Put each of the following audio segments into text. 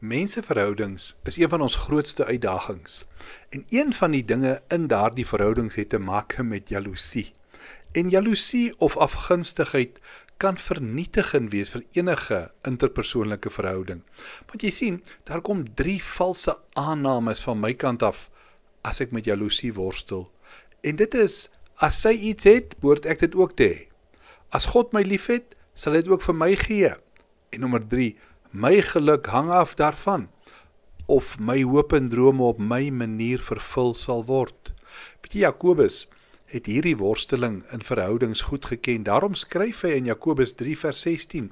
Menseverhoudings is een van ons grootste uitdagings. En een van die dinge in daardie verhoudings het te maak met jaloesie. En jaloesie of afgunstigheid kan vernietigend wees vir enige interpersoonlike verhouding. Want jy sien, daar kom 3 valse aannames van my kant af as ek met jaloesie worstel. En dit is, as sy iets het, behoort ek dit ook te hê. As God my lief het, sal hy dit ook vir my gee. En nommer 3, my geluk hang af daarvan, of my hoop en drome op my manier vervul sal word. Weet jy, Jakobus het hierdie worsteling in verhoudings goed geken. Daarom skryf hy in Jakobus 3 vers 16,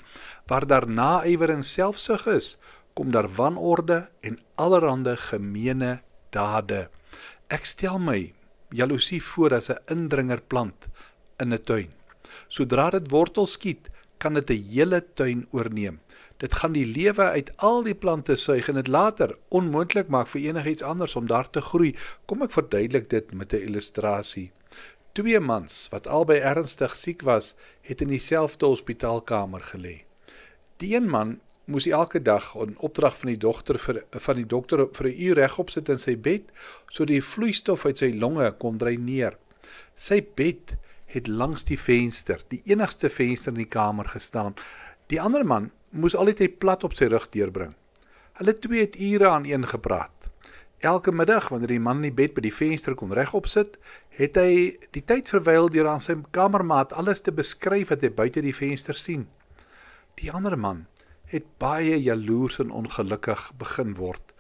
waar daar naïwer en selfsug is, kom daar wanorde en allerhande gemeene dade. Ek stel my jaloesie voor as 'n indringerplant in 'n tuin. Sodra dit wortel skiet, kan dit 'n hele tuin oorneem. Dit gaan die lewe uit al die plante suig en dit later onmoontlik maak vir enigiets anders om daar te groei. Kom ek verduidelik dit met 'n illustrasie. 2 mans wat albei ernstig siek was, het in dieselfde hospitaalkamer gelê. Die een man moes elke dag in opdrag van die dokter vir 'n uur regop sit in sy bed, sodat die vloeistof uit sy longe kon dreineer. Sy bed het langs die venster, die enigste venster in die kamer gestaan. Die ander man moes altyd plat op sy rug deurbring. Hulle 2 het ure aan een gepraat. Elke middag, wanneer die man in die bed by die venster kon regop sit, het hy die tyd verwyl deur aan sy kamermaat alles te beskryf wat hy buite die venster sien. Die ander man het baie jaloers en ongelukkig begin word.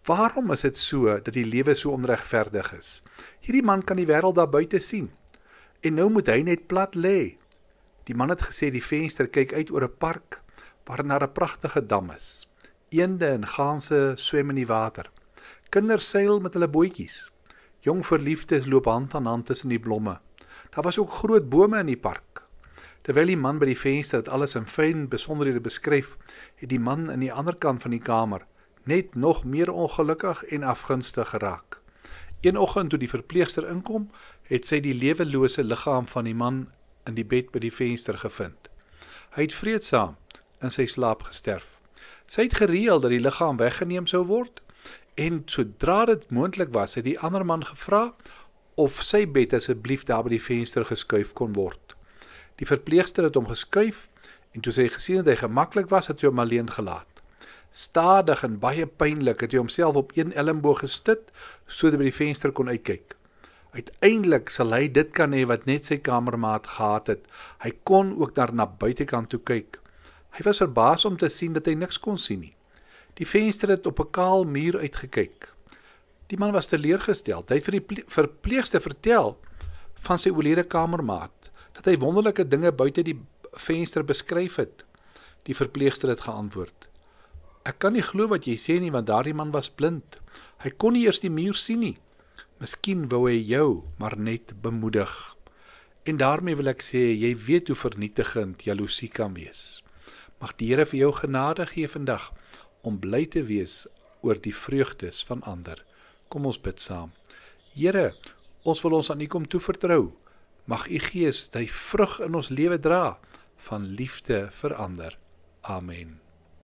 Waarom is dit so dat die lewe so onregverdig is? Hierdie man kan die wêreld daar buite sien. En nou moet hy net plat lê. Die man het gesê die venster kyk uit oor 'n park waar daar 'n pragtige dam is. Eende en ganse swem in die water. Kinders seil met hulle bootjies. Jong verliefdes loop hand aan hand tussen die blomme. Daar was ook groot bome in die park. Terwyl die man by die venster het alles in fyn besonderhede beskryf, het die man aan die ander kant van die kamer net nog meer ongelukkig en afgunstig geraak. Een oggend toe die verpleegster inkom, het sy die lewelose liggaam van die man in die bed by die venster gevind. Hy het vreedsaam in sy slaap gesterf. Sy het gereël dat die liggaam weggeneem sou word, en sodra dit moontlik was, het die ander man gevra of sy bed asseblief daar by die venster geskuif kon word. Die verpleegster het hom geskuif, en toe sy gesien het hy gemaklik was, het sy hom alleen gelaat. Stadig en baie pynlik het hy homself op een elmboog gestit, sodat hy by die venster kon uitkyk. Uiteindelik sal hy dit kan hê wat net sy kamermaat gehad het. Hy kon ook daar na buitekant toe kyk. Hy was verbaas om te sien dat hy niks kon sien nie. Die venster het op 'n kaal muur uitgekyk. Die man was teleurgesteld. Hy het vir die verpleegster vertel van sy oorlede kamermaat, dat hy wonderlike dinge buite die venster beskryf het. Die verpleegster het geantwoord: "Ek kan nie glo wat jy sê nie, want daardie man was blind. Hy kon nie eers die muur sien nie. Miskien wou hy jou maar net bemoedig." En daarmee wil ek sê, jy weet hoe vernietigend jaloesie kan wees. Mag die Here vir jou genade gee vandag om bly te wees oor die vreugdes van ander. Kom ons bid saam. Here, ons wil ons aan U kom toevertrou. Mag U Gees die vrug in ons lewe dra van liefde vir ander. Amen.